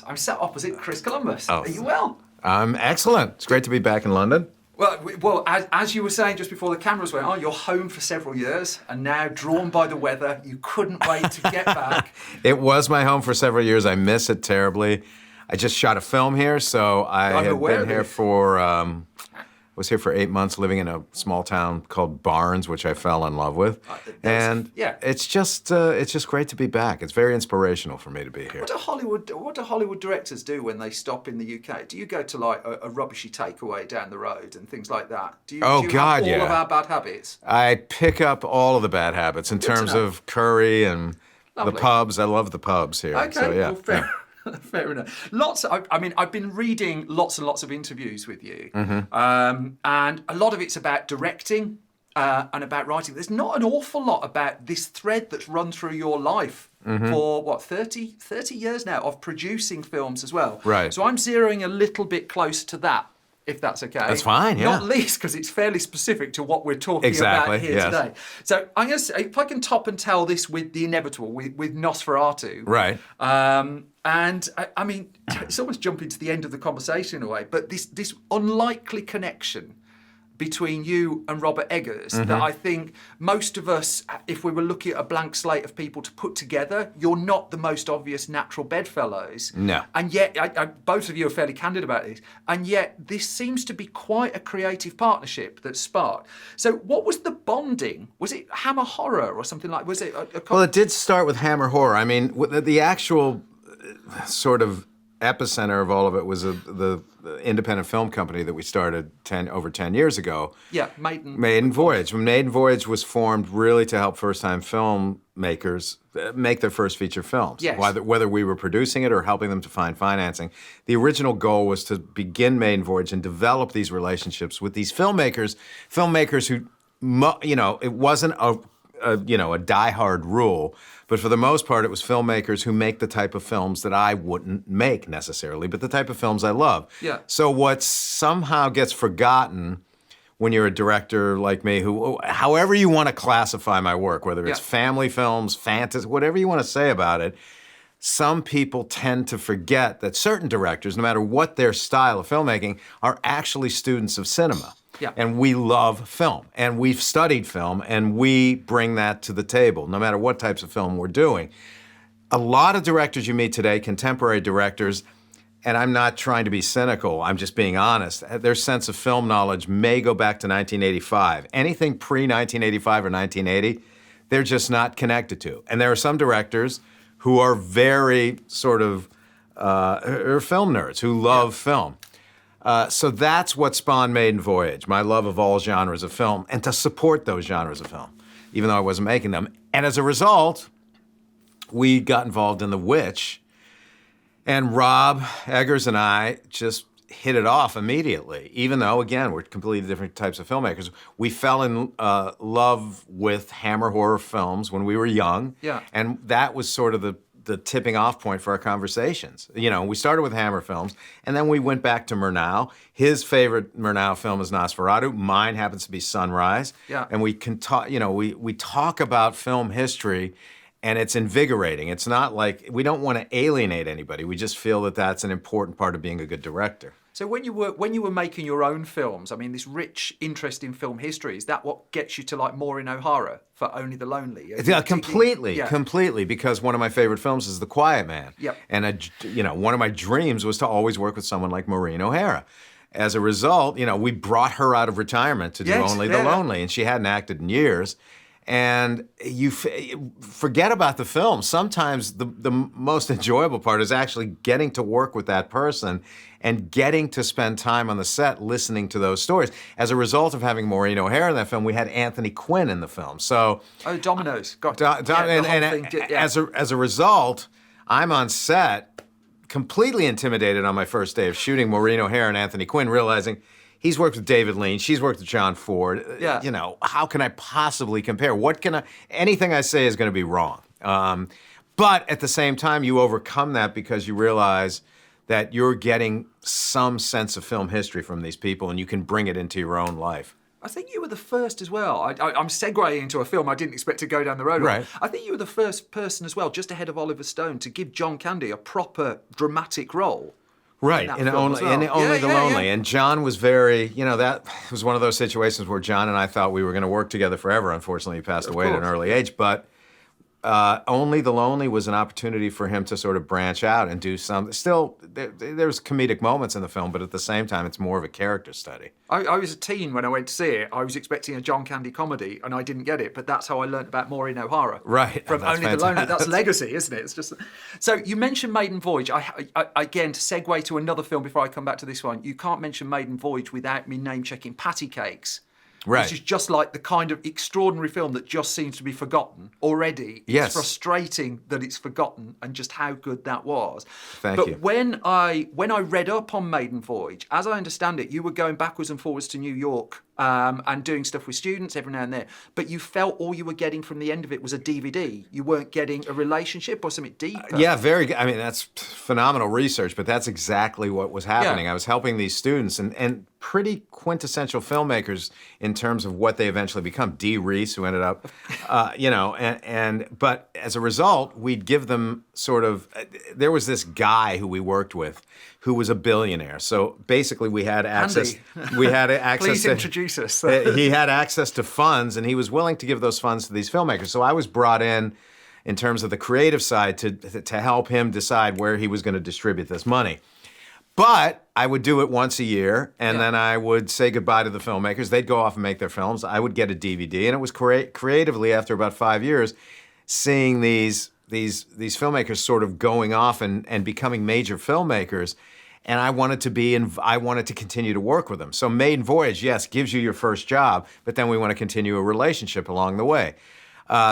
I'm sat opposite Chris Columbus. Are you well? I'm excellent. It's great to be back in London. Well, as you were saying just before the cameras went on, you're home for several years, and now drawn by the weather, you couldn't wait to get back. It was my home for several years. I miss it terribly. I just shot a film here, so I had been here for. Was here for 8 months, living in a small town called Barnes, which I fell in love with, it's just great to be back. It's very inspirational for me to be here. What do Hollywood directors do when they stop in the UK? Do you go to like a rubbishy takeaway down the road and things like that? Do you have all of our bad habits? I pick up all of the bad habits in terms of curry and the pubs. I love the pubs here. Okay, so, yeah. Well, fair. Fair enough. I've been reading lots and lots of interviews with you, and a lot of it's about directing and about writing. There's not an awful lot about this thread that's run through your life for, 30 years now of producing films as well. Right. So I'm zeroing a little bit close to that, if that's okay. That's fine, yeah. Not least because it's fairly specific to what we're talking about here today. So I'm going to say, if I can top and tail this with the inevitable, with Nosferatu. Right. And I mean, it's almost jumping to the end of the conversation in a way, but this unlikely connection between you and Robert Eggers that I think most of us, if we were looking at a blank slate of people to put together, you're not the most obvious natural bedfellows. No. And yet, both of you are fairly candid about this, and yet this seems to be quite a creative partnership that sparked. So what was the bonding? Was it Hammer Horror or something like, was it Well, it did start with Hammer Horror. I mean, the actual sort of epicenter of all of it was the independent film company that we started over 10 years ago. Yeah, Maiden Voyage. Maiden Voyage was formed really to help first-time filmmakers make their first feature films. Yes. Whether we were producing it or helping them to find financing. The original goal was to begin Maiden Voyage and develop these relationships with these filmmakers who, it wasn't a diehard rule, but for the most part, it was filmmakers who make the type of films that I wouldn't make necessarily, but the type of films I love. Yeah. So what somehow gets forgotten when you're a director like me, who, however you want to classify my work, whether it's family films, fantasy, whatever you want to say about it, some people tend to forget that certain directors, no matter what their style of filmmaking, are actually students of cinema. Yeah. And we love film, and we've studied film, and we bring that to the table, no matter what types of film we're doing. A lot of directors you meet today, contemporary directors, and I'm not trying to be cynical, I'm just being honest, their sense of film knowledge may go back to 1985. Anything pre-1985 or 1980, they're just not connected to. And there are some directors who are very sort of are film nerds, who love film. So that's what spawned Maiden Voyage, my love of all genres of film, and to support those genres of film, even though I wasn't making them. And as a result, we got involved in The Witch, and Rob Eggers and I just hit it off immediately, even though, again, we're completely different types of filmmakers. We fell in love with Hammer horror films when we were young, and that was sort of the tipping off point for our conversations. We started with Hammer films, and then we went back to Murnau. His favorite Murnau film is Nosferatu. Mine happens to be Sunrise. Yeah. And we can talk, we talk about film history, and it's invigorating. It's not like, we don't want to alienate anybody. We just feel that that's an important part of being a good director. So when you were making your own films, I mean, this rich interest in film history, is that what gets you to like Maureen O'Hara for Only the Lonely? Yeah, completely, because one of my favorite films is The Quiet Man. Yep. And one of my dreams was to always work with someone like Maureen O'Hara. As a result, we brought her out of retirement to do Only the Lonely, and she hadn't acted in years. And you forget about the film. Sometimes the most enjoyable part is actually getting to work with that person and getting to spend time on the set listening to those stories. As a result of having Maureen O'Hara in that film, we had Anthony Quinn in the film. So Dominoes. As a result, I'm on set completely intimidated on my first day of shooting Maureen O'Hara and Anthony Quinn, realizing he's worked with David Lean. She's worked with John Ford. Yeah. How can I possibly compare? Anything I say is going to be wrong. But at the same time, you overcome that because you realize that you're getting some sense of film history from these people, and you can bring it into your own life. I think you were the first as well. I'm segueing into a film I didn't expect to go down the road Right. on. I think you were the first person as well, just ahead of Oliver Stone, to give John Candy a proper dramatic role. Right, that and film only as well. and only Yeah, the yeah, lonely. yeah. And John was very, that was one of those situations where John and I thought we were going to work together forever. Unfortunately, he passed away at an course, early age. But Only the Lonely was an opportunity for him to sort of branch out and do some. Still, there's comedic moments in the film, but at the same time, it's more of a character study. I was a teen when I went to see it. I was expecting a John Candy comedy, and I didn't get it. But that's how I learned about Maureen O'Hara. Right, From that's Only the Lonely. That's fantastic. legacy, isn't it? It's just. So you mentioned Maiden Voyage. Again, to segue to another film before I come back to this one, you can't mention Maiden Voyage without me name checking Patti Cakes. Right. Which is just like the kind of extraordinary film that just seems to be forgotten already. It's Yes. frustrating that it's forgotten and just how good that was. Thank you. But when I read up on Maiden Voyage, as I understand it, you were going backwards and forwards to New York and doing stuff with students every now and then. But you felt all you were getting from the end of it was a DVD. You weren't getting a relationship or something deeper. Yeah, very good. I mean, that's phenomenal research, but that's exactly what was happening. Yeah. I was helping these students and pretty quintessential filmmakers in terms of what they eventually become. Dee Reese, who ended up, but as a result, we'd give them sort of, there was this guy who we worked with who was a billionaire. So basically we had access, Please to, introduce us. he had access to funds, and he was willing to give those funds to these filmmakers. So I was brought in terms of the creative side to help him decide where he was going to distribute this money. But I would do it once a year, and then I would say goodbye to the filmmakers. They'd go off and make their films. I would get a DVD, and it was creatively, after about 5 years, seeing these filmmakers sort of going off and becoming major filmmakers. And I wanted to continue to work with them. So Maiden Voyage, yes, gives you your first job, but then we want to continue a relationship along the way.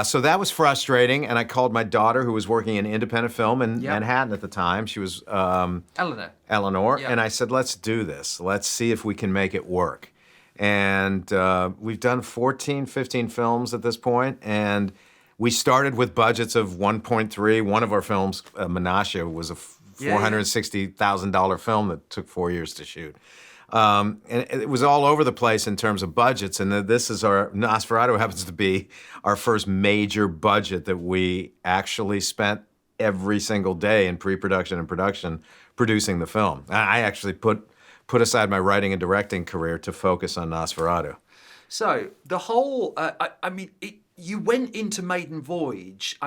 So that was frustrating, and I called my daughter, who was working in independent film in Manhattan at the time. She was Eleanor, Yeah. and I said, let's do this. Let's see if we can make it work. And we've done 14, 15 films at this point, and we started with budgets of 1.3. One of our films, Menashe, was a $460,000 film that took 4 years to shoot. And it was all over the place in terms of budgets. And this is Nosferatu happens to be our first major budget that we actually spent every single day in pre-production and production producing the film. I actually put aside my writing and directing career to focus on Nosferatu. So the whole, you went into Maiden Voyage,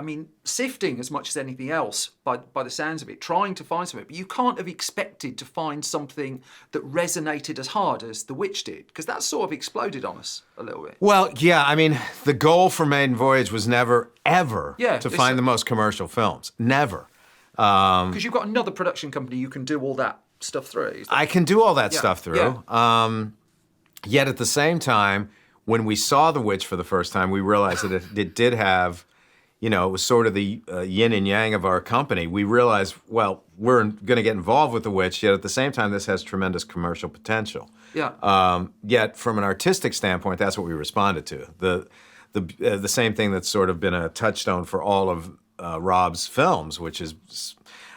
sifting as much as anything else by the sounds of it, trying to find something, but you can't have expected to find something that resonated as hard as The Witch did, because that sort of exploded on us a little bit. Well, yeah, the goal for Maiden Voyage was never, ever to it's find the most commercial films. Never. Because you've got another production company you can do all that stuff through. I can do all that stuff through. Yeah. Yet at the same time, when we saw The Witch for the first time, we realized that it did have, it was sort of the yin and yang of our company. We realized, well, we're going to get involved with The Witch, yet at the same time, this has tremendous commercial potential. Yeah. Yet from an artistic standpoint, that's what we responded to. The same thing that's sort of been a touchstone for all of Rob's films, which is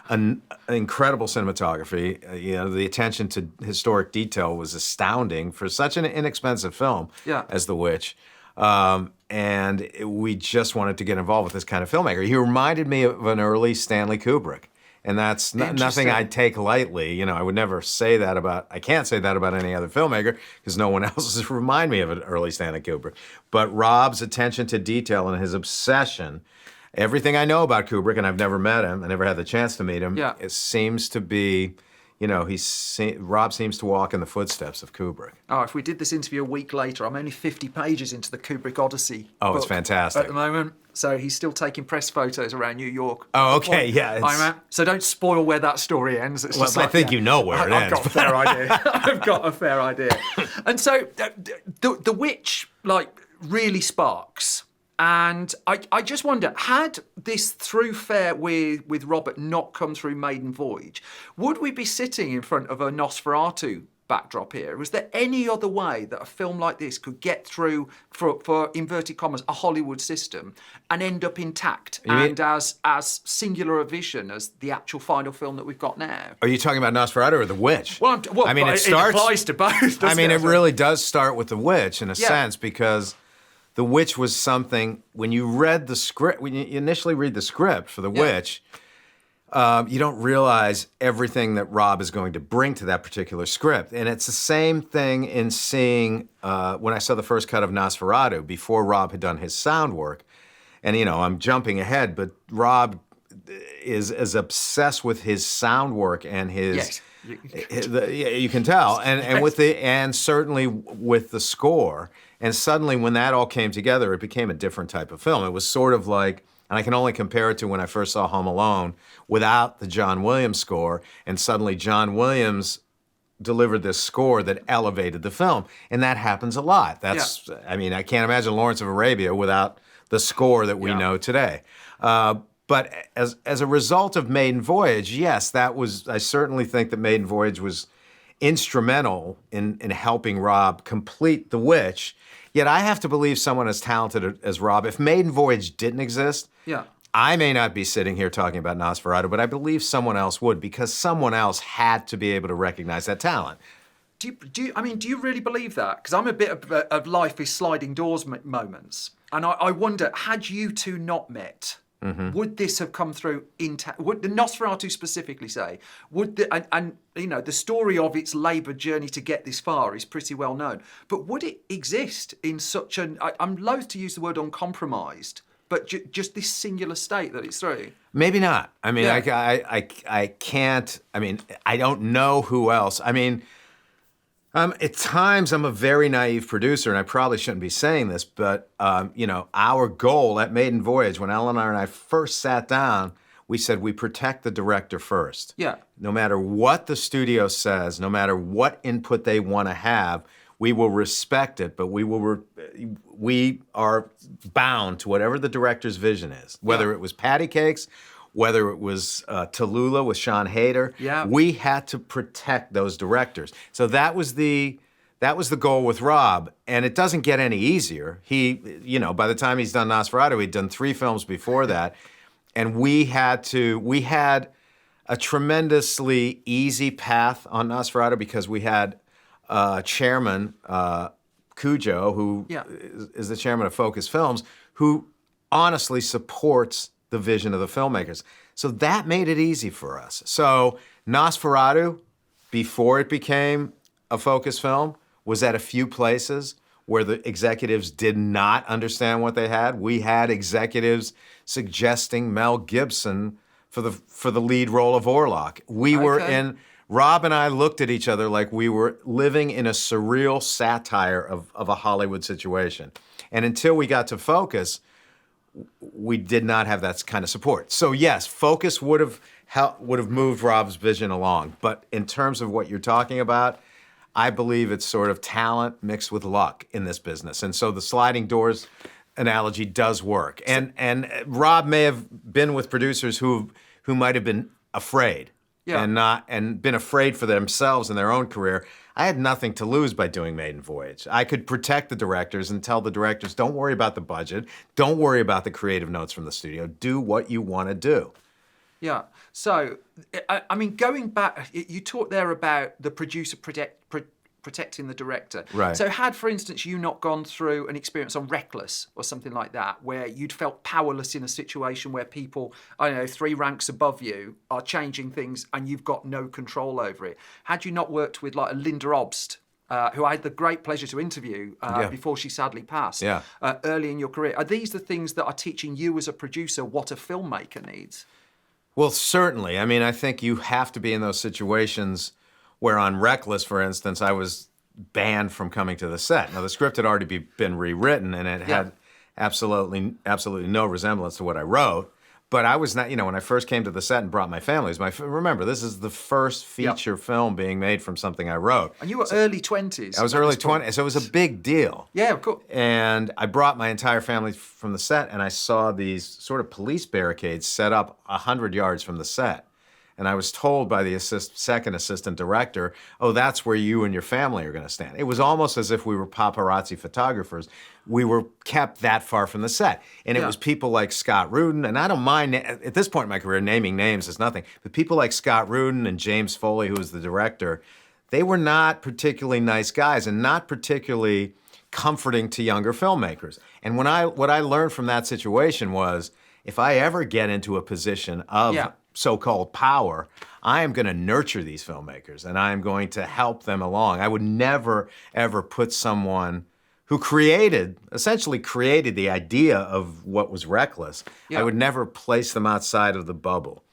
an incredible cinematography. The attention to historic detail was astounding for such an inexpensive film as The Witch. And we just wanted to get involved with this kind of filmmaker. He reminded me of an early Stanley Kubrick. And that's nothing I take lightly. I would never say that I can't say that about any other filmmaker because no one else has reminded me of an early Stanley Kubrick. But Rob's attention to detail and his obsession, everything I know about Kubrick, and I've never met him, I never had the chance to meet him, it seems to be, Rob seems to walk in the footsteps of Kubrick. Oh, if we did this interview a week later, I'm only 50 pages into the Kubrick Odyssey. Oh, it's fantastic. At the moment. So he's still taking press photos around New York. Oh, okay, yeah. So don't spoil where that story ends. It's just I think you know where it ends. I've got a fair idea. I've got a fair idea. And so the Witch, really sparks. And I just wonder, had this through fare with Robert not come through Maiden Voyage, would we be sitting in front of a Nosferatu backdrop here? Was there any other way that a film like this could get through, for inverted commas, a Hollywood system and end up intact and as singular a vision as the actual final film that we've got now? Are you talking about Nosferatu or The Witch? Well, I mean, it applies to both, doesn't I mean, it? it really does start with The Witch in a sense, because The Witch was something, when you read the script, when you initially read the script for The Witch, you don't realize everything that Rob is going to bring to that particular script. And it's the same thing in seeing, when I saw the first cut of Nosferatu, before Rob had done his sound work. And, I'm jumping ahead, but Rob is as obsessed with his sound work and his... you can tell, and certainly with the score. And suddenly, when that all came together, it became a different type of film. It was sort of like, and I can only compare it to when I first saw Home Alone without the John Williams score, and suddenly John Williams delivered this score that elevated the film, and that happens a lot. I mean, I can't imagine Lawrence of Arabia without the score that we know today. But as a result of Maiden Voyage, yes, I certainly think that Maiden Voyage was instrumental in helping Rob complete The Witch. Yet I have to believe someone as talented as Rob, if Maiden Voyage didn't exist, I may not be sitting here talking about Nosferatu, but I believe someone else would, because someone else had to be able to recognize that talent. Do you really believe that? Because I'm a bit of life is sliding doors moments. And I wonder, had you two not met, would this have come through intact? Would the Nosferatu specifically say? The story of its laboured journey to get this far is pretty well known. But would it exist in such an? I'm loath to use the word uncompromised, but just this singular state that it's through. Maybe not. I mean, I can't. I mean, I don't know who else. I mean. At times, I'm a very naive producer, and I probably shouldn't be saying this, but, our goal at Maiden Voyage, when Eleanor and I first sat down, we said we protect the director first. Yeah. No matter what the studio says, no matter what input they want to have, we will respect it, but we are bound to whatever the director's vision is. Whether it was Patti Cakes, whether it was Tallulah with Sean Hayter, we had to protect those directors. So that was the goal with Rob, and it doesn't get any easier. He, by the time he's done Nosferatu, he'd done 3 films before that, and we had a tremendously easy path on Nosferatu because we had chairman Cujo, who is the chairman of Focus Films, who honestly supports the vision of the filmmakers. So that made it easy for us. So Nosferatu, before it became a Focus film, was at a few places where the executives did not understand what they had. We had executives suggesting Mel Gibson for the lead role of Orlok. Rob and I looked at each other like we were living in a surreal satire of a Hollywood situation. And until we got to Focus, we did not have that kind of support. So yes, Focus would have moved Rob's vision along. But in terms of what you're talking about, I believe it's sort of talent mixed with luck in this business. And so the sliding doors analogy does work. And Rob may have been with producers who might have been afraid and been afraid for themselves in their own career. I had nothing to lose by doing Maiden Voyage. I could protect the directors and tell the directors, don't worry about the budget, don't worry about the creative notes from the studio, do what you want to do. Yeah. So, I mean, going back, you talked there about the producer protecting the director. Right. So had, for instance, you not gone through an experience on Reckless or something like that, where you'd felt powerless in a situation where people, 3 ranks above you are changing things and you've got no control over it. Had you not worked with like a Linda Obst, who I had the great pleasure to interview before she sadly passed, early in your career, are these the things that are teaching you as a producer what a filmmaker needs? Well, certainly. I mean, I think you have to be in those situations where on Reckless, for instance, I was banned from coming to the set. Now, the script had already been rewritten, and it had absolutely no resemblance to what I wrote. But I was not, when I first came to the set and brought my family, remember, this is the first feature film being made from something I wrote. And you were early 20s. I was early 20s, so it was a big deal. Yeah, of course. And I brought my entire family from the set, and I saw these sort of police barricades set up 100 yards from the set. And And I was told by the second assistant director, oh, that's where you and your family are going to stand. It was almost as if we were paparazzi photographers. We were kept that far from the set. And it was people like Scott Rudin, and I don't mind, at this point in my career, naming names is nothing, but people like Scott Rudin and James Foley, who was the director, they were not particularly nice guys and not particularly comforting to younger filmmakers. And what I learned from that situation was, if I ever get into a position of so-called power, I am going to nurture these filmmakers and I am going to help them along. I would never, ever put someone who essentially created the idea of what was reckless, I would never place them outside of the bubble.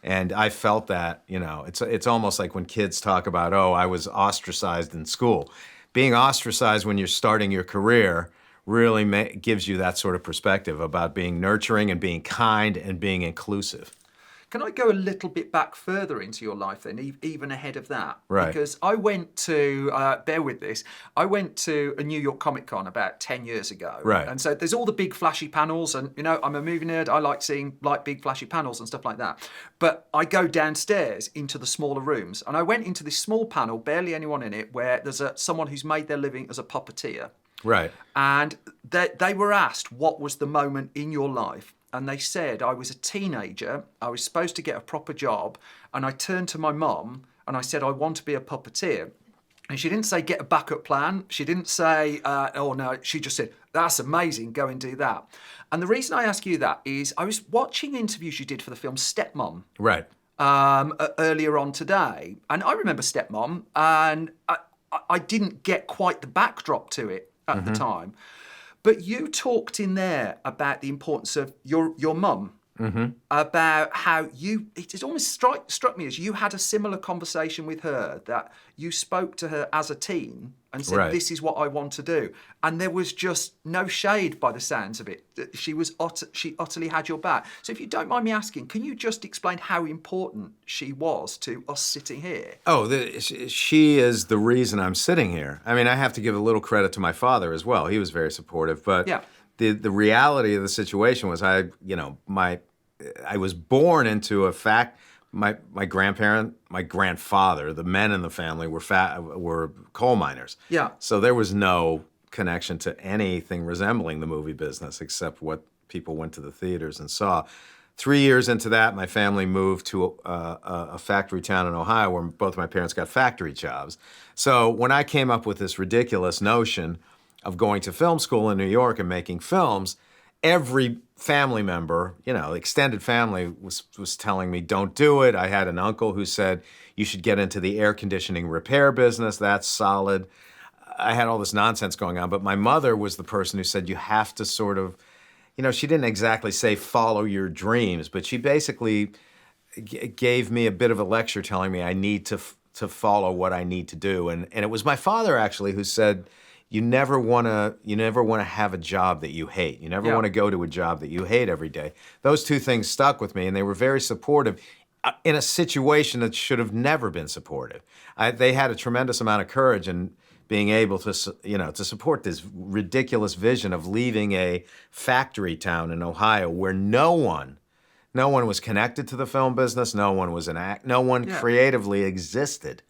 And I felt that, it's almost like when kids talk about, oh, I was ostracized in school. Being ostracized when you're starting your career really gives you that sort of perspective about being nurturing and being kind and being inclusive. Can I go a little bit back further into your life then, even ahead of that? Right. Because I went to, bear with this, I went to a New York Comic Con about 10 years ago. Right. And so there's all the big flashy panels and, I'm a movie nerd. I like seeing big flashy panels and stuff like that. But I go downstairs into the smaller rooms and I went into this small panel, barely anyone in it, where there's someone who's made their living as a puppeteer. Right. And they were asked, what was the moment in your life? And they said, I was a teenager, I was supposed to get a proper job, and I turned to my mum and I said, I want to be a puppeteer. And she didn't say, get a backup plan. She didn't say, oh no, she just said, that's amazing, go and do that. And the reason I ask you that is I was watching interviews you did for the film Stepmom. Right. Earlier on today. And I remember Stepmom, and I didn't get quite the backdrop to it at the time. But you talked in there about the importance of your mum, about how it almost struck me as you had a similar conversation with her, that you spoke to her as a teen and said, this is what I want to do. And there was just no shade by the sounds of it. She utterly had your back. So if you don't mind me asking, can you just explain how important she was to us sitting here? Oh, she is the reason I'm sitting here. I mean, I have to give a little credit to my father as well. He was very supportive. But the reality of the situation was I was born into a fact. My grandfather, the men in the family were coal miners. Yeah. So there was no connection to anything resembling the movie business except what people went to the theaters and saw. 3 years into that, my family moved to a factory town in Ohio where both my parents got factory jobs. So when I came up with this ridiculous notion of going to film school in New York and making films, every family member, extended family was telling me, don't do it. I had an uncle who said, you should get into the air conditioning repair business. That's solid. I had all this nonsense going on. But my mother was the person who said, you have to sort of, she didn't exactly say follow your dreams, but she basically gave me a bit of a lecture telling me I need to follow what I need to do. And it was my father actually who said, you never want to have a job that you hate. You never want to go to a job that you hate every day. Those two things stuck with me, and they were very supportive in a situation that should have never been supportive. They had a tremendous amount of courage in being able to support this ridiculous vision of leaving a factory town in Ohio where no one was connected to the film business, no one was no one creatively existed.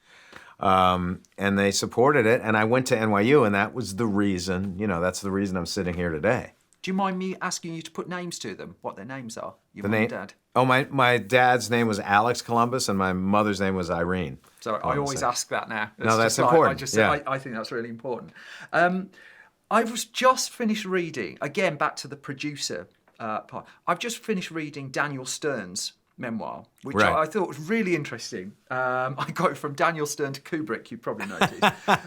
And they supported it, and I went to NYU, and that was the reason, that's the reason I'm sitting here today. Do you mind me asking you to put names to them, what their names are, your mum and dad? Oh, my dad's name was Alex Columbus, and my mother's name was Irene. So I always ask that now. No, that's important. I think that's really important. I was just finished reading, again, back to the producer part. I've just finished reading Daniel Stern's memoir, which I thought was really interesting. I got it from Daniel Stern to Kubrick, you probably noticed.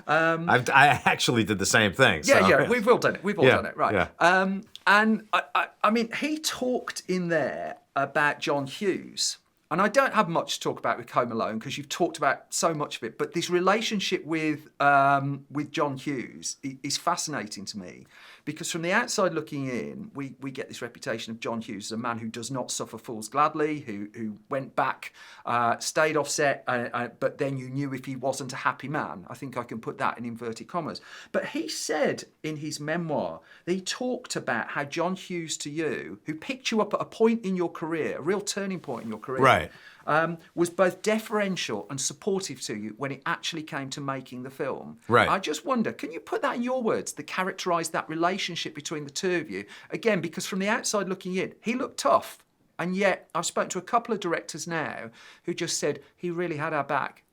I actually did the same thing. We've all done it. We've all done it, right. Yeah. And I mean, he talked in there about John Hughes. And I don't have much to talk about with Home Alone because you've talked about so much of it. But this relationship with John Hughes is fascinating to me because from the outside looking in, we get this reputation of John Hughes as a man who does not suffer fools gladly, who went back, stayed off set, but then you knew if he wasn't a happy man. I think I can put that in inverted commas. But he said in his memoir, that he talked about how John Hughes to you, who picked you up at a point in your career, a real turning point in your career, Right. was both deferential and supportive to you when it actually came to making the film. Right. I just wonder, can you put that in your words, to characterise that relationship between the two of you? Again, because from the outside looking in, he looked tough. And yet, I've spoken to a couple of directors now who just said he really had our back.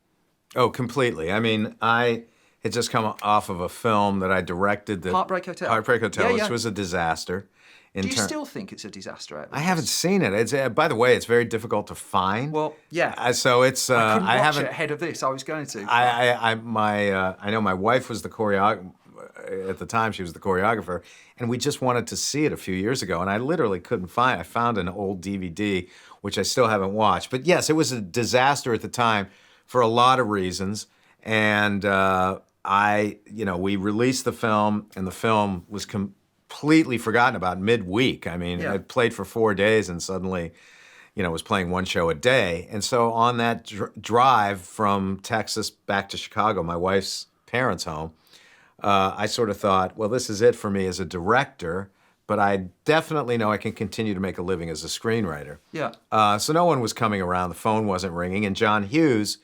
Oh, completely. I mean, I had just come off of a film that I directed. Heartbreak Hotel. Heartbreak Hotel, Yeah, yeah. which was a disaster. Do you still think it's a disaster? Out I haven't seen it. It's by the way, it's very difficult to find. Well, yeah. So it's I couldn't watch haven't. it ahead of this. I was going to. I know my wife was the choreographer at the time. She was the choreographer, and we just wanted to see it a few years ago, and I literally couldn't find. I found an old DVD which I still haven't watched. But yes, it was a disaster at the time for a lot of reasons, and we released the film, and the film was completely forgotten about midweek. I mean, Yeah. it played for 4 days, and suddenly, was playing one show a day. And so on that drive from Texas back to Chicago, my wife's parents' home, I sort of thought, well, this is it for me as a director, but I definitely know I can continue to make a living as a screenwriter. Yeah. So no one was coming around, the phone wasn't ringing, and John Hughes,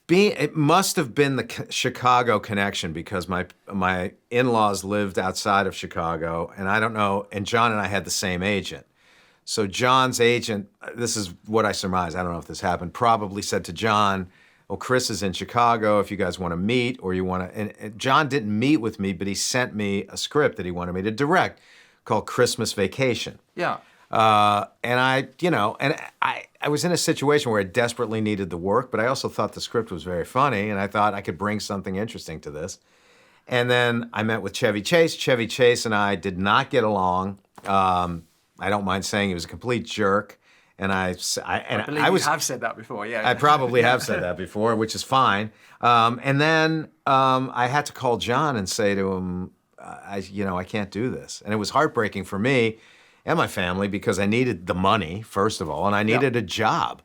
it must have been the Chicago connection, because my in-laws lived outside of Chicago, and I don't know, and John and I had the same agent. So John's agent, this is what I surmise, I don't know if this happened, probably said to John, "Oh, Chris is in Chicago, if you guys want to meet, or you want to," and John didn't meet with me, but he sent me a script that he wanted me to direct called Christmas Vacation. Yeah. And I was in a situation where I desperately needed the work, but I also thought the script was very funny, and I thought I could bring something interesting to this. And then I met with Chevy Chase. Chevy Chase and I did not get along. I don't mind saying he was a complete jerk, and I believe you have said that before. Yeah. I probably have said that before, which is fine. And then I had to call John and say to him, I can't do this. And it was heartbreaking for me and my family, because I needed the money, first of all, and I needed a job.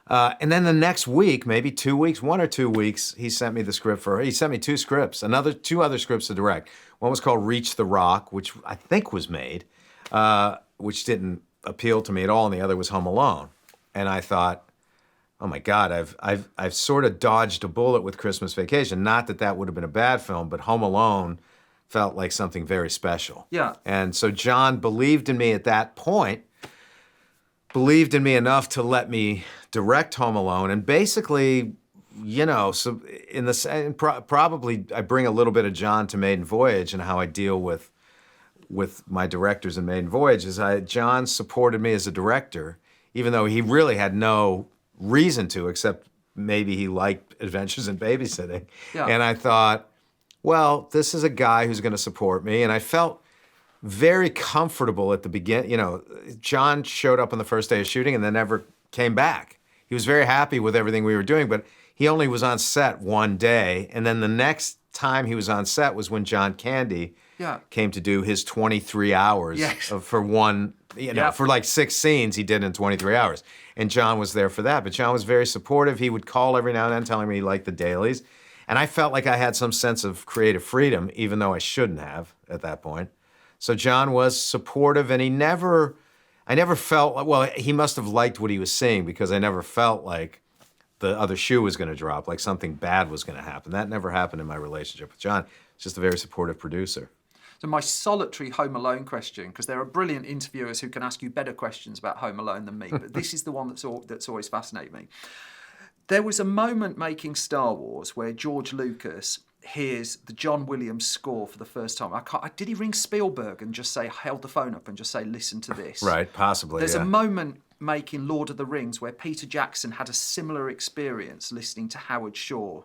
And then the next week, maybe 2 weeks, 1 or 2 weeks, he sent me the script he sent me 2 scripts, two other scripts to direct. One was called Reach the Rock, which I think was made, which didn't appeal to me at all, and the other was Home Alone. And I thought, oh my God, I've sort of dodged a bullet with Christmas Vacation. Not that that would have been a bad film, but Home Alone felt like something very special. Yeah. And so John believed in me at that point, believed in me enough to let me direct Home Alone, and basically, so probably I bring a little bit of John to Maiden Voyage, and how I deal with my directors in Maiden Voyage is John supported me as a director, even though he really had no reason to, except maybe he liked Adventures in Babysitting. Yeah. And I thought, well, this is a guy who's going to support me, and I felt very comfortable at the beginning. John showed up on the first day of shooting and then never came back. He was very happy with everything we were doing, but he only was on set one day, and then the next time he was on set was when John Candy came to do his 23 hours for one, for like 6 scenes he did in 23 hours. And John was there for that, but John was very supportive. He would call every now and then telling me he liked the dailies. And I felt like I had some sense of creative freedom, even though I shouldn't have at that point. So John was supportive, and I never felt, well, he must have liked what he was seeing, because I never felt like the other shoe was going to drop, like something bad was going to happen. That never happened in my relationship with John. He's just a very supportive producer. So my solitary Home Alone question, because there are brilliant interviewers who can ask you better questions about Home Alone than me, but this is the one that's always fascinated me. There was a moment making Star Wars where George Lucas hears the John Williams score for the first time. Did he ring Spielberg and just say, held the phone up and just say, listen to this? Right, possibly. There's a moment making Lord of the Rings where Peter Jackson had a similar experience listening to Howard Shaw's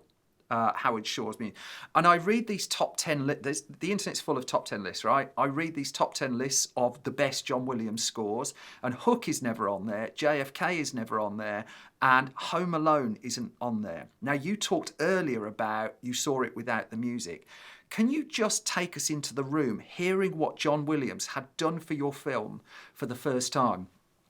music. And I read these top 10 lists. The internet's full of top 10 lists, right? I read these top 10 lists of the best John Williams scores, and Hook is never on there, JFK is never on there, and Home Alone isn't on there. Now, you talked earlier about you saw it without the music. Can you just take us into the room, hearing what John Williams had done for your film for the first time?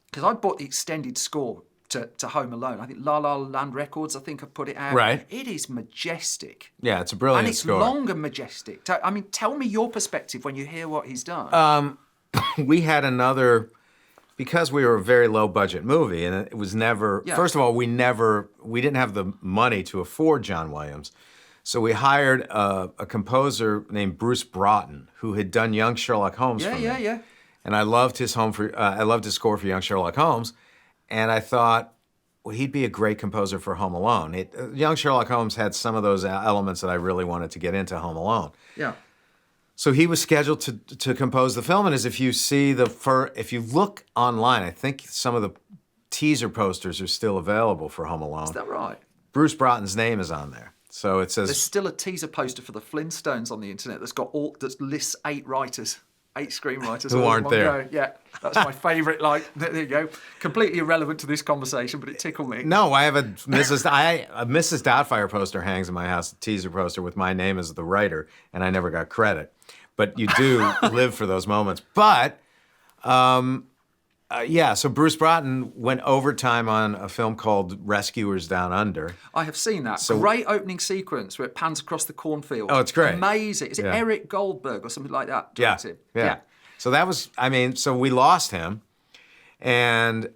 Because I bought the extended score to Home Alone. I think La La Land Records, I think, have put it out. Right. It is majestic. Yeah, it's a brilliant score. And it's score. long and majestic. Tell me your perspective when you hear what he's done. We had another, because we were a very low budget movie, and it was never. Yeah. First of all, we didn't have the money to afford John Williams, so we hired a composer named Bruce Broughton, who had done Young Sherlock Holmes for me. Yeah. And I loved his I loved his score for Young Sherlock Holmes, and I thought, well, he'd be a great composer for Home Alone. Young Sherlock Holmes had some of those elements that I really wanted to get into Home Alone. Yeah. So he was scheduled to compose the film, and as if you see if you look online, I think some of the teaser posters are still available for Home Alone. Is that right? Bruce Broughton's name is on there. So it says There's still a teaser poster for the Flintstones on the internet that lists 8 writers. 8 screenwriters who all in aren't one there. go. Yeah, that's my favourite. Like, there you go. Completely irrelevant to this conversation, but it tickled me. No, I have a Mrs. Doubtfire poster hangs in my house, a teaser poster with my name as the writer, and I never got credit. But you do live for those moments. But so Bruce Broughton went overtime on a film called Rescuers Down Under. I have seen that. Great opening sequence where it pans across the cornfield. Oh, it's great. Amazing. Is it Eric Goldberg or something like that? Directed? Yeah. So that was, so we lost him, and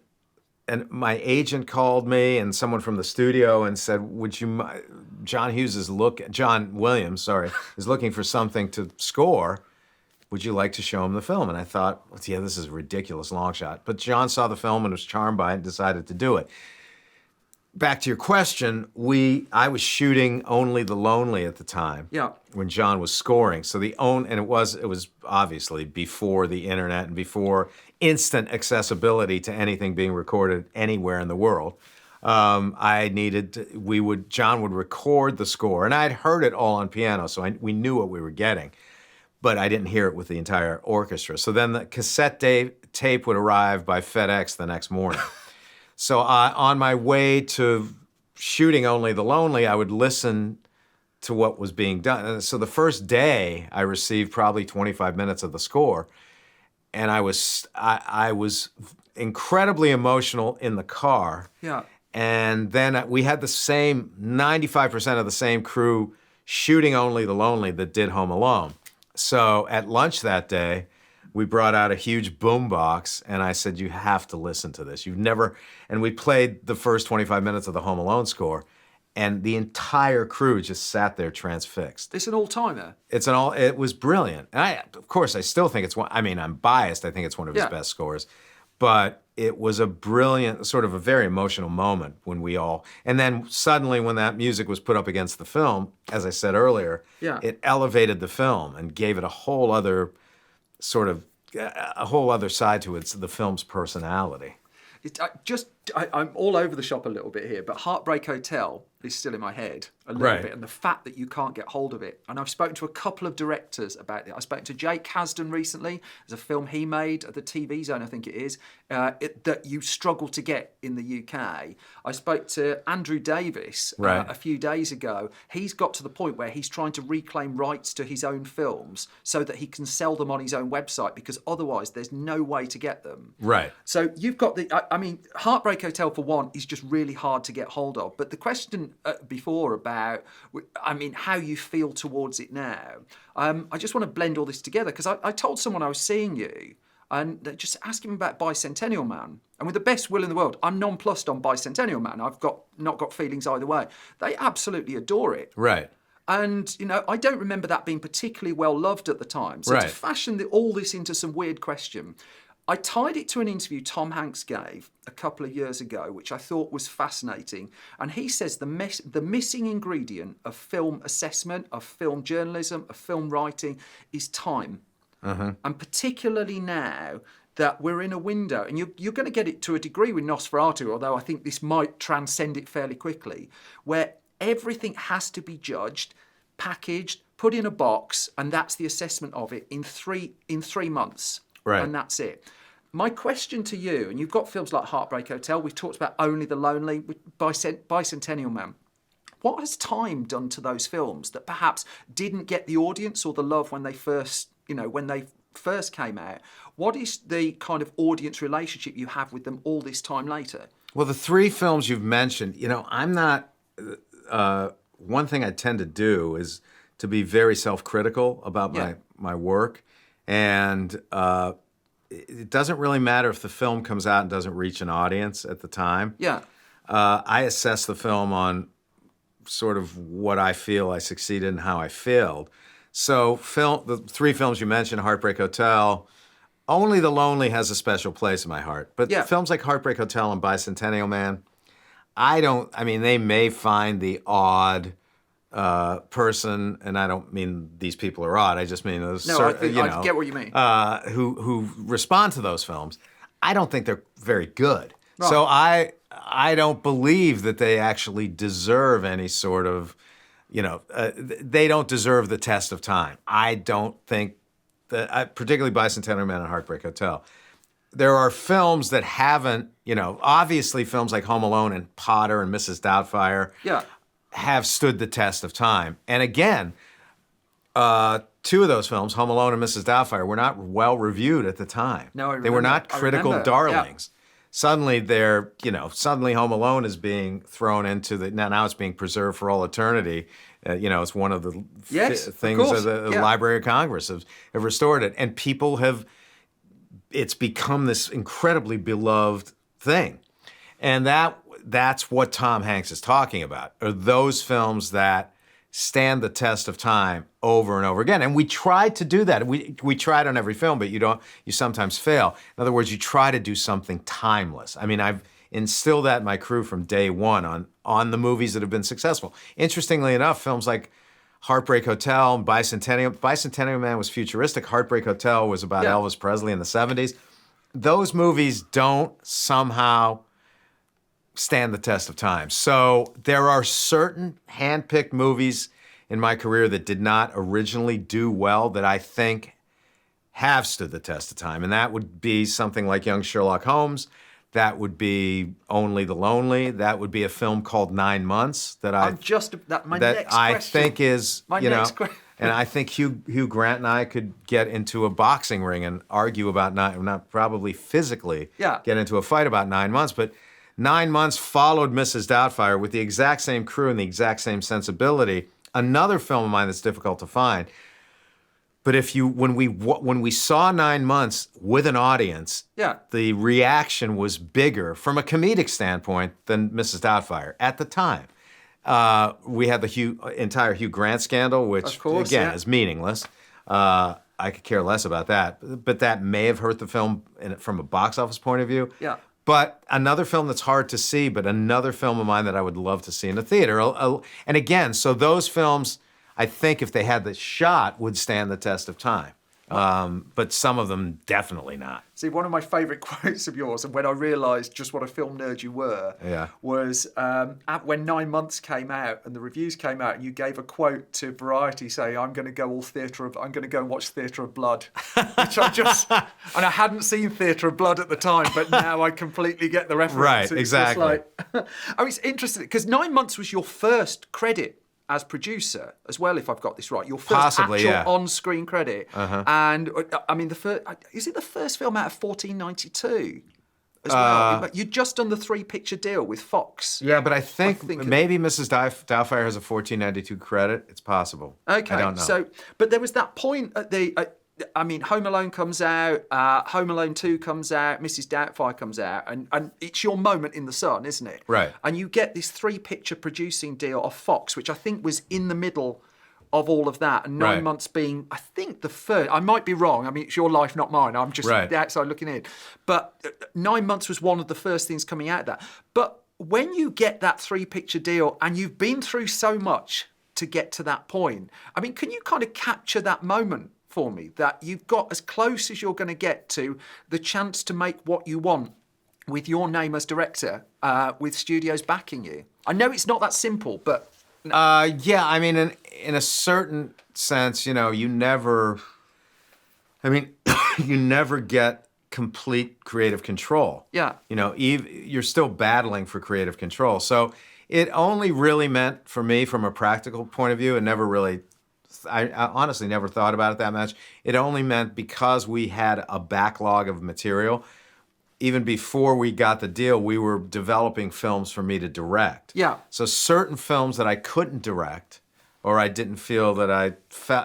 my agent called me and someone from the studio and said, John Williams, is looking for something to score. Would you like to show him the film? And I thought, yeah, this is a ridiculous long shot. But John saw the film and was charmed by it and decided to do it. Back to your question, I was shooting Only the Lonely at the time. Yeah. When John was scoring. So it was obviously before the internet and before instant accessibility to anything being recorded anywhere in the world. John would record the score, and I had heard it all on piano, so we knew what we were getting. But I didn't hear it with the entire orchestra. So then the cassette tape would arrive by FedEx the next morning. So on my way to shooting Only the Lonely, I would listen to what was being done. So the first day, I received probably 25 minutes of the score, and I was incredibly emotional in the car. Yeah. And then we had the same 95% of the same crew shooting Only the Lonely that did Home Alone. So at lunch that day, we brought out a huge boombox, and I said, you have to listen to this. And we played the first 25 minutes of the Home Alone score, and the entire crew just sat there transfixed. It's an all-timer. It was brilliant. And of course, I still think it's I'm biased. I think it's one of his best scores. But it was a brilliant, sort of a very emotional moment and then suddenly when that music was put up against the film, as I said earlier, it elevated the film and gave it a whole other side to the film's personality. I'm all over the shop a little bit here, but Heartbreak Hotel is still in my head a little bit, and the fact that you can't get hold of it. And I've spoken to a couple of directors about it. I spoke to Jake Kasdan recently. There's a film he made at the TV Zone, I think it is, that you struggle to get in the UK. I spoke to Andrew Davis a few days ago. He's got to the point where he's trying to reclaim rights to his own films so that he can sell them on his own website, because otherwise there's no way to get them. Right. So you've got Heartbreak Hotel, for one, is just really hard to get hold of. But the question before about, how you feel towards it now, I just want to blend all this together, because I told someone I was seeing you, and just asking him about Bicentennial Man. And with the best will in the world, I'm nonplussed on Bicentennial Man. I've not got feelings either way. They absolutely adore it. Right. And, I don't remember that being particularly well loved at the time. So to fashion all this into some weird question, I tied it to an interview Tom Hanks gave a couple of years ago, which I thought was fascinating. And he says the missing ingredient of film assessment, of film journalism, of film writing is time. And particularly now that we're in a window, and you're going to get it to a degree with Nosferatu, although I think this might transcend it fairly quickly, where everything has to be judged, packaged, put in a box, and that's the assessment of it in three months. Right. And that's it. My question to you, and you've got films like Heartbreak Hotel, we've talked about Only the Lonely, Bicentennial Man. What has time done to those films that perhaps didn't get the audience or the love when they first came out? What is the kind of audience relationship you have with them all this time later? Well, the 3 films you've mentioned, I'm not. One thing I tend to do is to be very self-critical about my work. And it doesn't really matter if the film comes out and doesn't reach an audience at the time. Yeah. I assess the film on sort of what I feel I succeeded and how I failed. So the 3 films you mentioned, Heartbreak Hotel, Only the Lonely has a special place in my heart. But Yeah. films like Heartbreak Hotel and Bicentennial Man, they may find the odd person, and I don't mean these people are odd. I just mean those, No, I get what you mean. who respond to those films. I don't think they're very good. Right. So I don't believe that they actually deserve any sort of, they don't deserve the test of time. I don't think that, particularly Bicentennial Man and Heartbreak Hotel. There are films that haven't, obviously films like Home Alone and Potter and Mrs. Doubtfire have stood the test of time. And again, 2 of those films, Home Alone and Mrs. Doubtfire, were not well reviewed at the time. No, I remember. They were not critical darlings. Yeah. Suddenly Home Alone is being thrown into now it's being preserved for all eternity. It's one of the things of the Library of Congress have restored it. And people it's become this incredibly beloved thing. And that's what Tom Hanks is talking about, are those films that stand the test of time over and over again. And we try to do that. We try it on every film, but you sometimes fail. In other words, you try to do something timeless. I mean, I've instilled that in my crew from day one on the movies that have been successful. Interestingly enough, films like Heartbreak Hotel and Bicentennial Man was futuristic. Heartbreak Hotel was about Elvis Presley in the 70s. Those movies don't somehow stand the test of time. So there are certain hand-picked movies in my career that did not originally do well that I think have stood the test of time. And that would be something like Young Sherlock Holmes. That would be Only the Lonely. That would be a film called 9 Months that I think is, next question. And I think Hugh Grant and I could get into a boxing ring and argue about not probably physically get into a fight about 9 months, but 9 Months followed Mrs. Doubtfire with the exact same crew and the exact same sensibility. Another film of mine that's difficult to find. But when we saw 9 Months with an audience, the reaction was bigger from a comedic standpoint than Mrs. Doubtfire at the time. We had the entire Hugh Grant scandal, which is meaningless. I could care less about that, but that may have hurt the film from a box office point of view. Yeah. But another film that's hard to see, but another film of mine that I would love to see in a theater. And again, so those films, I think if they had the shot, would stand the test of time. But some of them definitely not. See, one of my favourite quotes of yours, and when I realised just what a film nerd you were, was when 9 Months came out and the reviews came out, and you gave a quote to Variety saying, I'm going to go and watch Theatre of Blood," which and I hadn't seen Theatre of Blood at the time, but now I completely get the reference. Right, it's exactly. It's interesting because 9 Months was your first credit as producer as well, if I've got this right. Your first on-screen credit. And I mean, is it the first film out of 1492 as well? You'd just done the 3-picture deal with Fox. Yeah, but I think maybe Mrs. Doubtfire has a 1492 credit. It's possible. Okay, I don't know. So, but there was that point at Home Alone comes out, Home Alone 2 comes out, Mrs. Doubtfire comes out, and it's your moment in the sun, isn't it? Right. And you get this 3-picture producing deal of Fox, which I think was in the middle of all of that, and 9 Months being, I think, the first. I might be wrong. I mean, it's your life, not mine. I'm just the outside looking in. But 9 Months was one of the first things coming out of that. But when you get that 3-picture deal, and you've been through so much to get to that point, I mean, can you kind of capture that moment for me, that you've got as close as you're going to get to the chance to make what you want with your name as director, with studios backing you? I know it's not that simple, but... I mean, in a certain sense, you never get complete creative control. Yeah. You're still battling for creative control. So it only really meant, for me, from a practical point of view, I honestly never thought about it that much. It only meant because we had a backlog of material, even before we got the deal, we were developing films for me to direct. Yeah. So certain films that I couldn't direct, or I didn't feel that I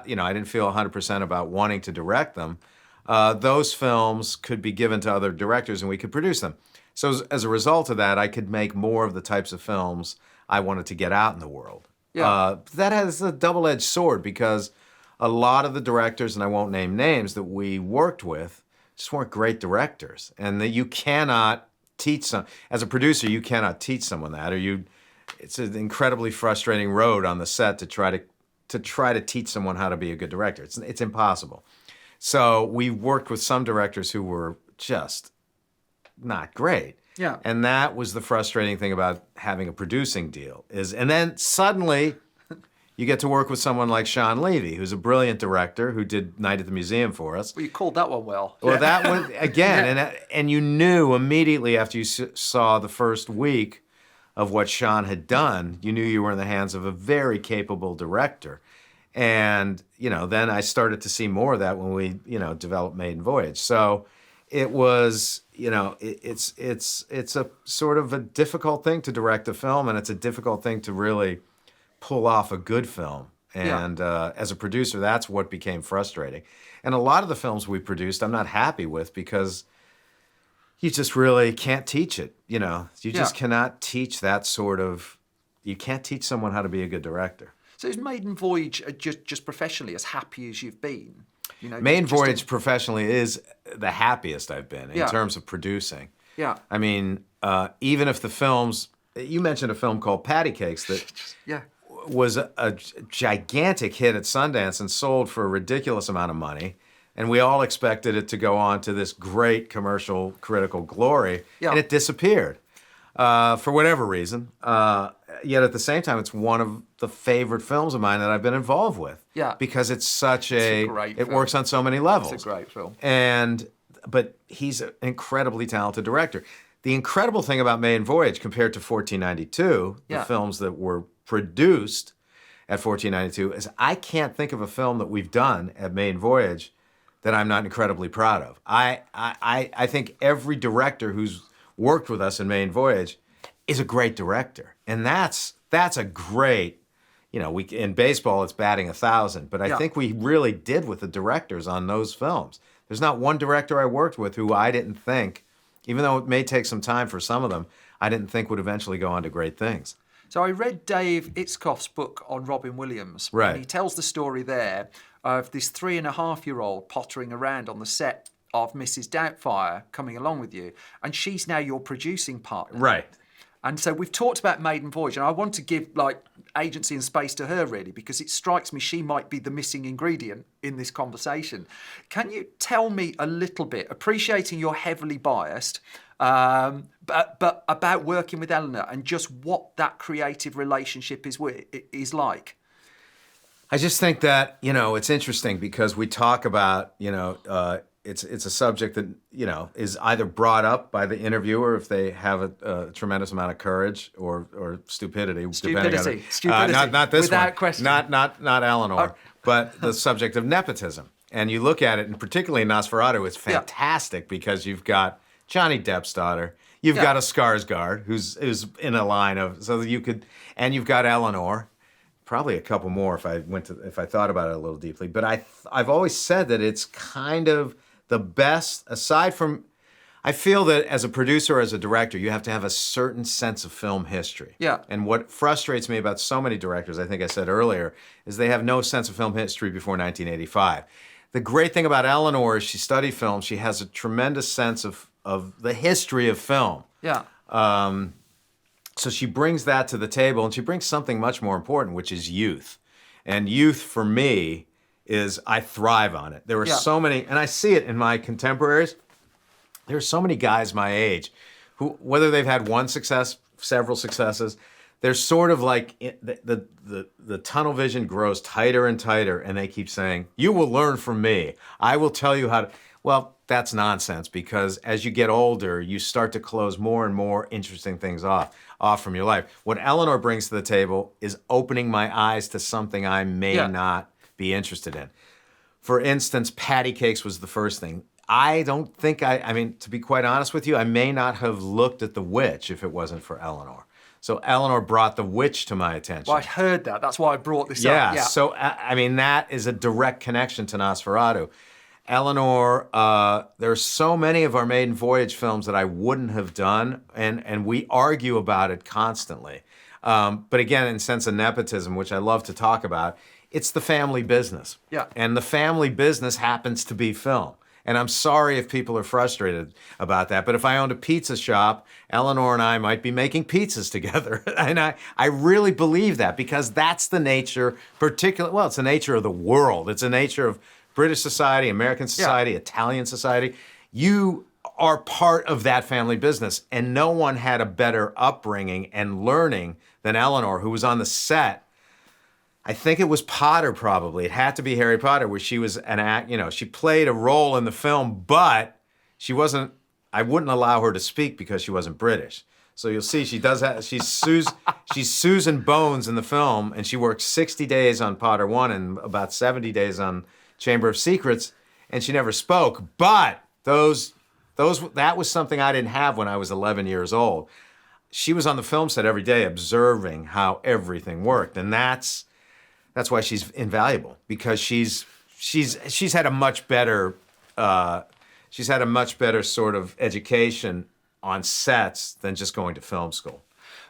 didn't feel 100% about wanting to direct them, those films could be given to other directors and we could produce them. So as a result of that, I could make more of the types of films I wanted to get out in the world. Yeah. That has a double-edged sword because a lot of the directors, and I won't name names, that we worked with just weren't great directors. And that you cannot teach as a producer, you cannot teach someone that, it's an incredibly frustrating road on the set to try to teach someone how to be a good director. It's impossible. So we worked with some directors who were just not great. Yeah. And that was the frustrating thing about having a producing deal and then suddenly you get to work with someone like Sean Levy, who's a brilliant director who did Night at the Museum for us. Well, you called that one well. Well, that one, again, and you knew immediately after you saw the first week of what Sean had done, you knew you were in the hands of a very capable director. And, then I started to see more of that when we, developed Maiden Voyage. So it was, it's a sort of a difficult thing to direct a film, and it's a difficult thing to really pull off a good film. And as a producer, that's what became frustrating. And a lot of the films we produced, I'm not happy with because you just really can't teach it. You just cannot teach that sort of, you can't teach someone how to be a good director. So is Maiden Voyage just professionally as happy as you've been? Maiden Voyage professionally is the happiest I've been in terms of producing. Yeah. I mean, even if the films, you mentioned a film called Patti Cakes that was a gigantic hit at Sundance and sold for a ridiculous amount of money. And we all expected it to go on to this great commercial critical glory. And it disappeared for whatever reason. Yet at the same time, it's one of the favorite films of mine that I've been involved with. Yeah. Because it's such it film. Works on so many levels. It's a great film. But he's an incredibly talented director. The incredible thing about Maiden Voyage compared to 1492, the films that were produced at 1492, is I can't think of a film that we've done at Maiden Voyage that I'm not incredibly proud of. I think every director who's worked with us in Maiden Voyage is a great director. And that's a great, in baseball it's batting 1,000, but I think we really did with the directors on those films. There's not one director I worked with who I didn't think, even though it may take some time for some of them, I didn't think would eventually go on to great things. So I read Dave Itzkoff's book on Robin Williams. Right. And he tells the story there of this 3.5-year-old pottering around on the set of Mrs. Doubtfire coming along with you. And she's now your producing partner. Right. And so we've talked about Maiden Voyage, and I want to give agency and space to her really, because it strikes me she might be the missing ingredient in this conversation. Can you tell me a little bit, appreciating you're heavily biased, but about working with Eleanor and just what that creative relationship is like? I just think that, it's interesting because we talk about, it's a subject that, is either brought up by the interviewer if they have a tremendous amount of courage or stupidity. Stupidity. Not this Without one. question. Not Eleanor, but the subject of nepotism. And you look at it, and particularly in Nosferatu, it's fantastic because you've got Johnny Depp's daughter. You've got a Skarsgård who's in a line of, so that you could, and you've got Eleanor. Probably a couple more if I thought about it a little deeply. But I've always said that it's kind of the best, aside from, I feel that as a producer or as a director, you have to have a certain sense of film history. Yeah. And what frustrates me about so many directors, I think I said earlier, is they have no sense of film history before 1985. The great thing about Eleanor is she studied film. She has a tremendous sense of the history of film. Yeah. So she brings that to the table, and she brings something much more important, which is youth. And youth, for me, is I thrive on it. There are so many, and I see it in my contemporaries, there are so many guys my age who, whether they've had one success, several successes, they're sort of like, the tunnel vision grows tighter and tighter, and they keep saying, you will learn from me. I will tell you how to, well, that's nonsense, because as you get older, you start to close more and more interesting things off from your life. What Eleanor brings to the table is opening my eyes to something I may not be interested in. For instance, Patti Cakes was the first thing. I don't think I mean, to be quite honest with you, I may not have looked at The Witch if it wasn't for Eleanor. So Eleanor brought The Witch to my attention. Well, I heard that. That's why I brought this up. Yeah. So, I mean, that is a direct connection to Nosferatu. Eleanor, there's so many of our Maiden Voyage films that I wouldn't have done, and we argue about it constantly. But again, in sense of nepotism, which I love to talk about, it's the family business. Yeah. And the family business happens to be film. And I'm sorry if people are frustrated about that, but if I owned a pizza shop, Eleanor and I might be making pizzas together. And I really believe that, because that's the nature, well, it's the nature of the world. It's the nature of British society, American society, Italian society. You are part of that family business, and no one had a better upbringing and learning than Eleanor, who was on the set. I think it was Potter, probably. It had to be Harry Potter, where she was she played a role in the film, but she wasn't, I wouldn't allow her to speak because she wasn't British. So you'll see she's Susan Bones in the film, and she worked 60 days on Potter 1 and about 70 days on Chamber of Secrets, and she never spoke. But that was something I didn't have when I was 11 years old. She was on the film set every day observing how everything worked, and that's why she's invaluable, because she's had a much better sort of education on sets than just going to film school.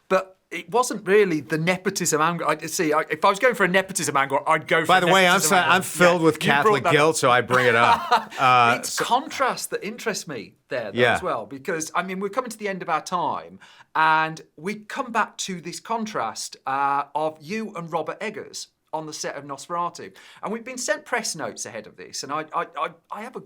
But it wasn't really the nepotism angle. If I was going for a nepotism angle, I'd go for By the way, nepotism angle. I'm filled with you brought Catholic that guilt, up. so I bring it up. It's contrast that interests me there as well, because, I mean, we're coming to the end of our time, and we come back to this contrast of you and Robert Eggers on the set of Nosferatu. And we've been sent press notes ahead of this, and I have a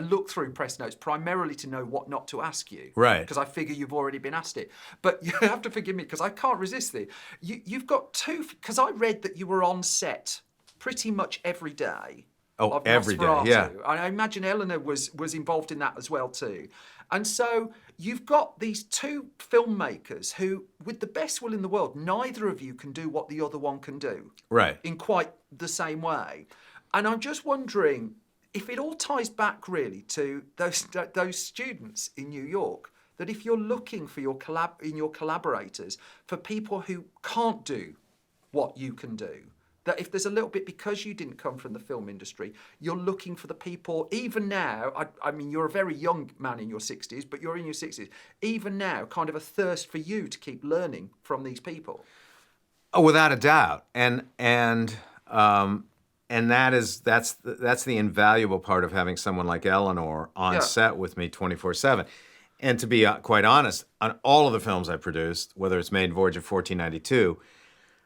look through press notes primarily to know what not to ask you. Right. Because I figure you've already been asked it. But you have to forgive me, because I can't resist this. You've got two, because I read that you were on set pretty much every day. Oh, every day, yeah. I imagine Eleanor was involved in that as well too. And so you've got these two filmmakers who, with the best will in the world, neither of you can do what the other one can do. Right. In quite the same way. And I'm just wondering if it all ties back really to those students in New York, that if you're looking for your collaborators, for people who can't do what you can do, that if there's a little bit, because you didn't come from the film industry, you're looking for the people, even now, I mean, you're a very young man in your 60s, but you're in your 60s, even now, kind of a thirst for you to keep learning from these people. Oh, without a doubt. And that's the invaluable part of having someone like Eleanor on set with me 24/7. And to be quite honest, on all of the films I produced, whether it's Maiden Voyage or 1492,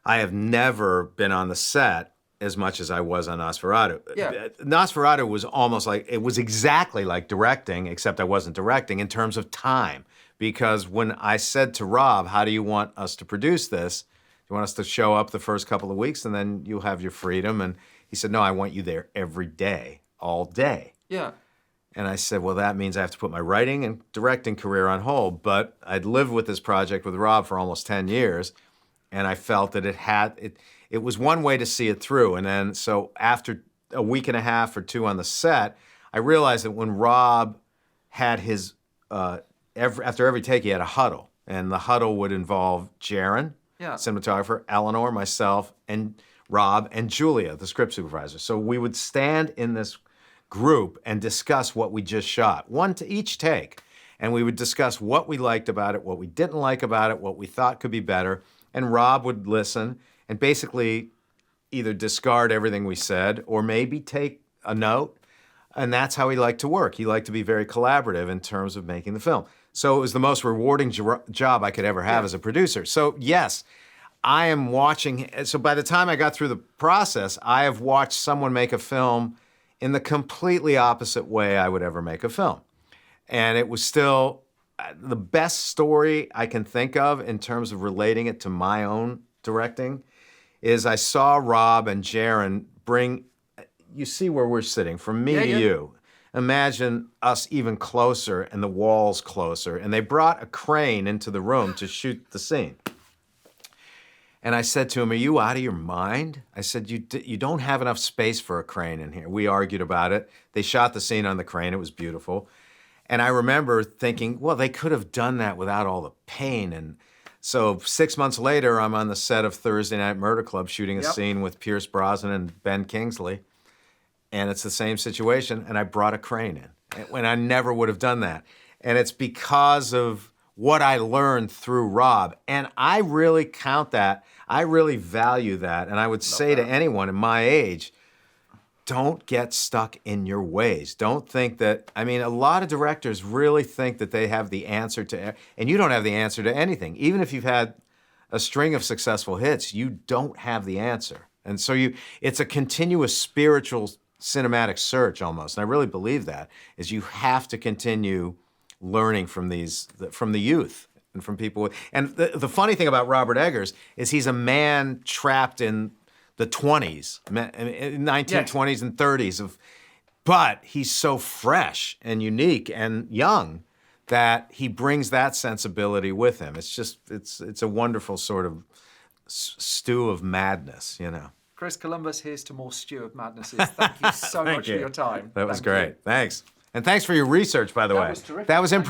I have never been on the set as much as I was on Nosferatu. Yeah. Nosferatu was it was exactly like directing, except I wasn't directing in terms of time. Because when I said to Rob, how do you want us to produce this? Do you want us to show up the first couple of weeks and then you'll have your freedom? And he said, no, I want you there every day, all day. Yeah. And I said, well, that means I have to put my writing and directing career on hold. But I'd lived with this project with Rob for almost 10 years. And I felt that it was one way to see it through. And then, so after a week and a half or two on the set, I realized that when Rob had his, after every take, he had a huddle. And the huddle would involve Jaron, cinematographer, Eleanor, myself, and Rob, and Julia, the script supervisor. So we would stand in this group and discuss what we just shot, one to each take. And we would discuss what we liked about it, what we didn't like about it, what we thought could be better. And Rob would listen and basically either discard everything we said or maybe take a note. And that's how he liked to work. He liked to be very collaborative in terms of making the film. So it was the most rewarding job I could ever have as a producer. So yes, I am watching. So by the time I got through the process, I have watched someone make a film in the completely opposite way I would ever make a film. And it was still the best story I can think of in terms of relating it to my own directing is I saw Rob and Jaron bring, you see where we're sitting, from me to you. Imagine us even closer and the walls closer. And they brought a crane into the room to shoot the scene. And I said to him, are you out of your mind? I said, you don't have enough space for a crane in here. We argued about it. They shot the scene on the crane. It was beautiful. And I remember thinking, well, they could have done that without all the pain. And so 6 months later, I'm on the set of Thursday Night Murder Club shooting a scene with Pierce Brosnan and Ben Kingsley. and it's the same situation, and I brought a crane in when I never would have done that. And it's because of what I learned through Rob. And I really count that, I really value that. And I would say to anyone in my age, don't get stuck in your ways. Don't think that, I mean, a lot of directors really think that they have the answer to, and you don't have the answer to anything. Even if you've had a string of successful hits, you don't have the answer. And so it's a continuous spiritual cinematic search almost. And I really believe that, is you have to continue learning from from the youth and from people. And the funny thing about Robert Eggers is he's a man trapped in the 20s, 1920s and 30s, but he's so fresh and unique and young that he brings that sensibility with him. It's just, it's a wonderful sort of stew of madness, you know. Chris Columbus, here's to more stew of madnesses. Thank you so much for your time. That was Thank great. you. Thanks. And thanks for your research, by the way. Was terrific. That was impressive.